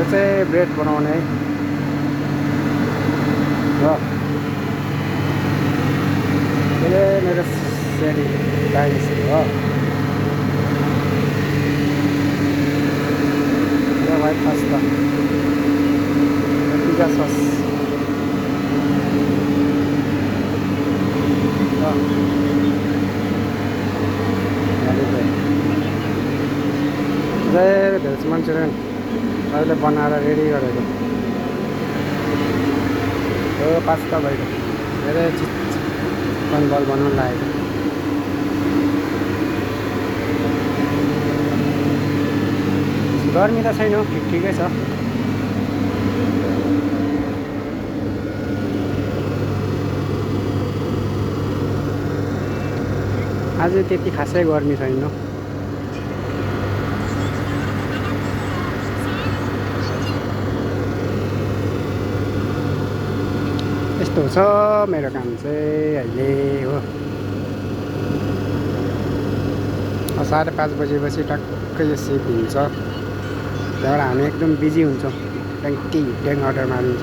यो चाहिँ ब्रेड बनाउने हो। यसले मेरो सेडी चाइनिज हो। यो व्हाइट पास्ता, पिज्जा सस हो। भेज मन्चुरियन अहिले बनाएर रेडी गरेको हो। पास्ता भएको धेरै चिकन बल बनाउनु लागेको। गर्मी त छैन, ठिकै छ। आज त्यति खासै गर्मी छैन। यस्तो छ मेरो काम चाहिँ अहिले हो। 5:30 बजेपछि टक्कै यो सिप हुन्छ। त्यहाँबाट हामी एकदम बिजी हुन्छौँ। ट्याङ्की ट्याङ अर्डर मारिन्छ।